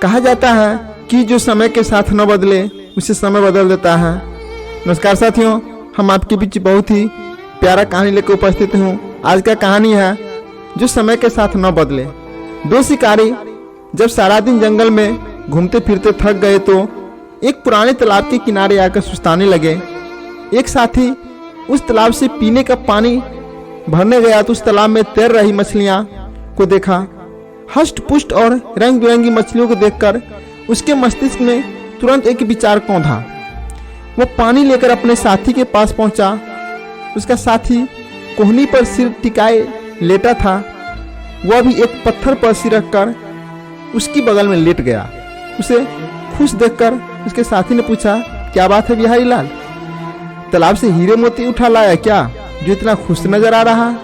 कहा जाता है कि जो समय के साथ न बदले उसे समय बदल देता है। नमस्कार साथियों, हम आपके बीच बहुत ही प्यारा कहानी लेकर उपस्थित हूँ। आज का कहानी है जो समय के साथ न बदले। दो शिकारी जब सारा दिन जंगल में घूमते फिरते थक गए तो एक पुराने तालाब के किनारे आकर सुस्ताने लगे। एक साथी उस तालाब से पीने का पानी भरने गया तो उस तालाब में तैर रही मछलियां को देखा। हष्ट पुष्ट और रंग बिरंगी मछलियों को देखकर उसके मस्तिष्क में तुरंत एक विचार कौंधा। वो पानी लेकर अपने साथी के पास पहुंचा। उसका साथी कोहनी पर सिर टिकाए लेटा था। वह भी एक पत्थर पर सिर रखकर उसकी बगल में लेट गया। उसे खुश देखकर उसके साथी ने पूछा, क्या बात है बिहारी लाल, तालाब से हीरे मोती उठा लाया क्या जो इतना खुश नजर आ रहा?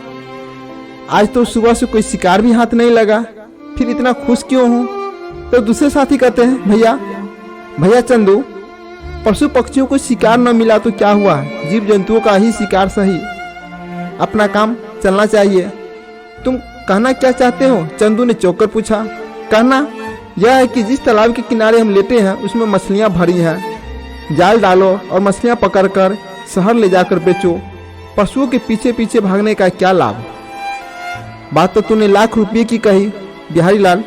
आज तो सुबह से कोई शिकार भी हाथ नहीं लगा, फिर इतना खुश क्यों हूँ? तो दूसरे साथी कहते हैं, भैया चंदू, पशु पक्षियों को शिकार न मिला तो क्या हुआ, जीव जंतुओं का ही शिकार सही, अपना काम चलना चाहिए। तुम कहना क्या चाहते हो? चंदू ने चौंक कर पूछा। कहना यह है कि जिस तालाब के किनारे हम लेटे हैं उसमें मछलियां भरी हैं। जाल डालो और मछलियां पकड़कर शहर ले जाकर बेचो। पशुओं के पीछे पीछे भागने का क्या लाभ? बात तो तूने लाख रुपये की कही बिहारी लाल,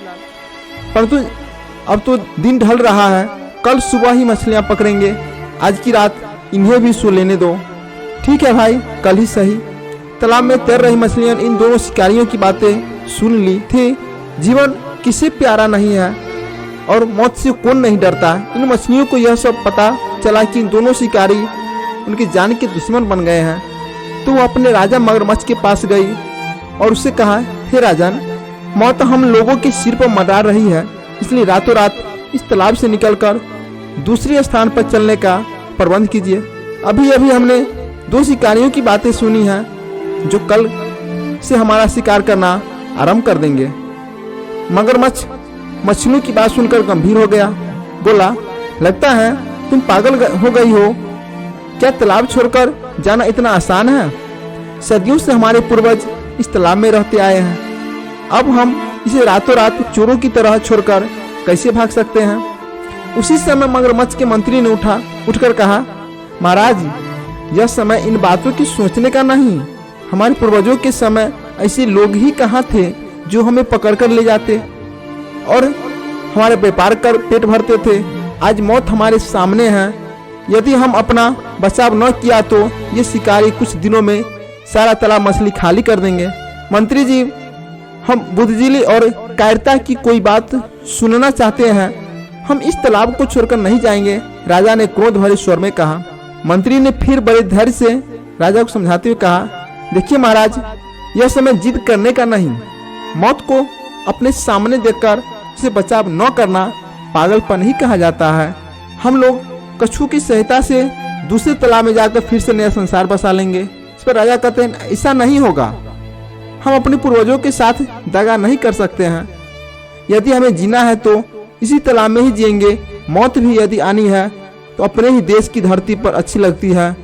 परंतु अब तो दिन ढल रहा है, कल सुबह ही मछलियां पकड़ेंगे। आज की रात इन्हें भी सो लेने दो। ठीक है भाई, कल ही सही। तालाब में तैर रही मछलियां इन दोनों शिकारियों की बातें सुन ली थी। जीवन किसे प्यारा नहीं है और मौत से कौन नहीं डरता। इन मछलियों को यह सब पता चला कि इन दोनों शिकारी उनकी जान के दुश्मन बन गए हैं। तो वो अपने राजा मगरमच्छ के पास गई और उससे कहा, हे राजन, मौत हम लोगों के सिर पर मंडरा रही है, इसलिए रातों रात इस तालाब से निकलकर दूसरे स्थान पर चलने का प्रबंध कीजिए। अभी अभी हमने दो शिकारियों की बातें सुनी हैं जो कल से हमारा शिकार करना आरंभ कर देंगे। मगरमच्छ मछलियों की बात सुनकर गंभीर हो गया। बोला, लगता है तुम पागल हो गई हो। क्या तालाब छोड़कर जाना इतना आसान है? सदियों से हमारे पूर्वज इस तालाब में रहते आए हैं। अब हम इसे रातों रात चोरों की तरह छोड़कर कैसे भाग सकते हैं? उसी समय मगरमच्छ के मंत्री ने उठकर कहा, महाराज, यह समय इन बातों की सोचने का नहीं। हमारे पूर्वजों के समय ऐसे लोग ही कहाँ थे जो हमें पकड़कर ले जाते और हमारे व्यापार कर पेट भरते थे। आज मौत हमारे सामने है। यदि हम अपना बचाव न किया तो ये शिकारी कुछ दिनों में सारा तालाब मछली खाली कर देंगे। मंत्री जी, हम बुद्धिजीवी और कायरता की कोई बात सुनना चाहते हैं। हम इस तालाब को छोड़कर नहीं जाएंगे, राजा ने क्रोध भरे स्वर में कहा। मंत्री ने फिर बड़े धैर्य से राजा को समझाते हुए कहा, देखिए महाराज, यह समय जिद करने का नहीं। मौत को अपने सामने देखकर उसे बचाव न करना पागलपन ही कहा जाता है। हम लोग कछुओं की सहायता से दूसरे तालाब में जाकर फिर से नया संसार बसा लेंगे। इस पर राजा कहते हैं, ऐसा नहीं होगा। हम अपने पूर्वजों के साथ दगा नहीं कर सकते हैं। यदि हमें जीना है तो इसी तालाब में ही जिएंगे। मौत भी यदि आनी है तो अपने ही देश की धरती पर अच्छी लगती है।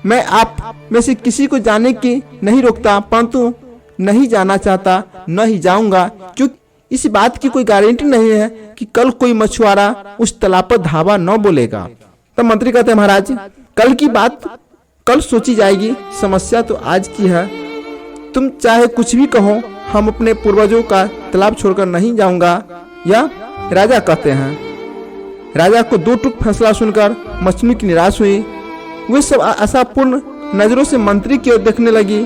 मैं आप में से किसी को जाने की नहीं रोकता, परंतु नहीं जाना चाहता, न ही जाऊंगा, क्योंकि इस बात की कोई गारंटी नहीं है कि कल कोई मछुआरा उस तालाब पर धावा न बोलेगा। तब मंत्री कहते हैं, महाराज, कल की बात कल सोची जाएगी, समस्या तो आज की है। तुम चाहे कुछ भी कहो, हम अपने पूर्वजों का तालाब छोड़कर नहीं जाऊंगा, या राजा कहते हैं। राजा को दो टूक फैसला सुनकर मछली की निराश हुई। वे सब आशापूर्ण नजरों से मंत्री की ओर देखने लगी।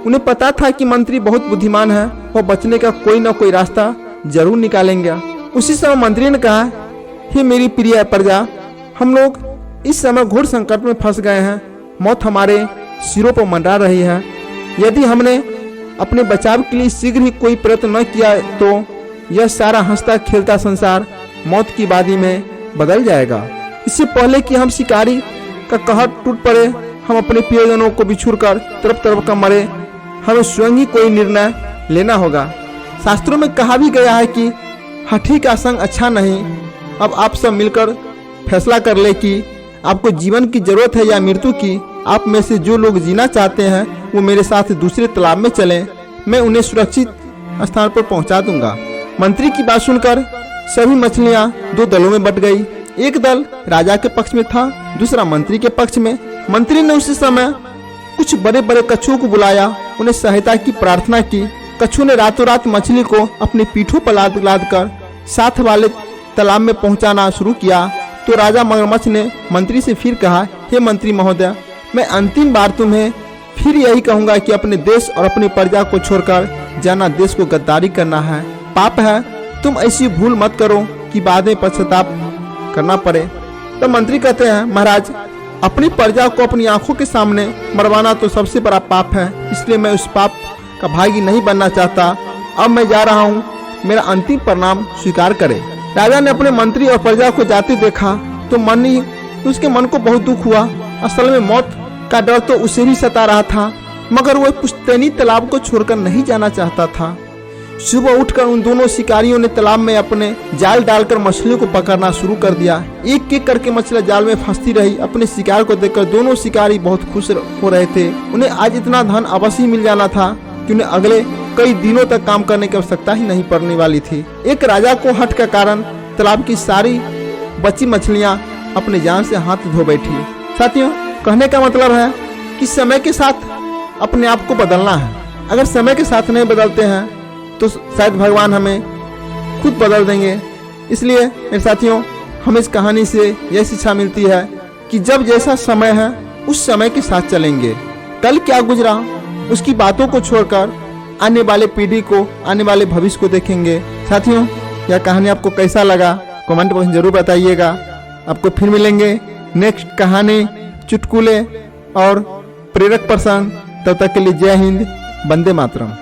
उन्हें पता था कि मंत्री बहुत बुद्धिमान है, वो बचने का कोई न कोई रास्ता जरूर निकालेंगे। उसी समय मंत्री ने कहा, हे मेरी प्रिय प्रजा, हम लोग इस समय घोर संकट में फंस गए हैं। मौत हमारे सिरों पर मंडरा रही है। यदि हमने अपने बचाव के लिए शीघ्र ही कोई प्रयत्न न किया तो यह सारा हंसता खेलता संसार मौत की वादी में बदल जाएगा। इससे पहले कि हम शिकारी का कहर टूट पड़े, हम अपने प्रियजनों को बिछुड़कर तरफ तरफ का मरे, हमें स्वयं ही कोई निर्णय लेना होगा। शास्त्रों में कहा भी गया है कि हठी का संग अच्छा नहीं। अब आप सब मिलकर फैसला कर ले कि आपको जीवन की जरूरत है या मृत्यु की। आप में से जो लोग जीना चाहते हैं वो मेरे साथ दूसरे तालाब में चलें, मैं उन्हें सुरक्षित स्थान पर पहुंचा दूंगा। मंत्री की बात सुनकर सभी मछलियां दो दलों में बट गई। एक दल राजा के पक्ष में था, दूसरा मंत्री के पक्ष में। मंत्री ने उसी समय कुछ बड़े बड़े कछुओं को बुलाया, उन्हें सहायता की प्रार्थना की। कछुओं ने रातों रात मछली को अपने पीठों पर लाद लाद कर साथ वाले तालाब में पहुंचाना शुरू किया। तो राजा मगरमच्छ ने मंत्री से फिर कहा, हे मंत्री महोदय, मैं अंतिम बार तुम्हें फिर यही कहूंगा कि अपने देश और अपनी प्रजा को छोड़कर जाना देश को गद्दारी करना है, पाप है। तुम ऐसी भूल मत करो कि बाद में पश्चाताप करना पड़े। तो मंत्री कहते हैं, महाराज, अपनी प्रजा को अपनी आंखों के सामने मरवाना तो सबसे बड़ा पाप है, इसलिए मैं उस पाप का भागी नहीं बनना चाहता। अब मैं जा रहा हूँ, मेरा अंतिम परिणाम स्वीकार करे। राजा ने अपने मंत्री और प्रजा को जाते देखा तो उसके मन को बहुत दुख हुआ। असल में मौत का डर तो उसे ही सता रहा था, मगर वह पुश्तैनी तालाब को छोड़कर नहीं जाना चाहता था। सुबह उठकर उन दोनों शिकारियों ने तालाब में अपने जाल डालकर मछलियों को पकड़ना शुरू कर दिया। एक एक करके मछलियां जाल में फंसती रही। अपने शिकार को देखकर दोनों शिकारी बहुत खुश हो रहे थे। उन्हें आज इतना धन अवश्य मिल जाना था कि उन्हें अगले कई दिनों तक काम करने की आवश्यकता ही नहीं पड़ने वाली थी। एक राजा को हट के कारण तालाब की सारी बची मछलियां अपने जान से हाथ धो बैठी। साथियों, कहने का मतलब है कि समय के साथ अपने आप को बदलना है। अगर समय के साथ नहीं बदलते हैं तो शायद भगवान हमें खुद बदल देंगे। इसलिए मेरे साथियों, हमें इस कहानी से यह शिक्षा मिलती है कि जब जैसा समय है उस समय के साथ चलेंगे। कल क्या गुजरा उसकी बातों को छोड़कर आने वाले पीढ़ी को, आने वाले भविष्य को देखेंगे। साथियों, यह कहानी आपको कैसा लगा कमेंट बॉक्स में जरूर बताइएगा। आपको फिर मिलेंगे नेक्स्ट कहानी, चुटकुले और प्रेरक प्रसंग। तब तक के लिए जय हिंद, वंदे मातरम।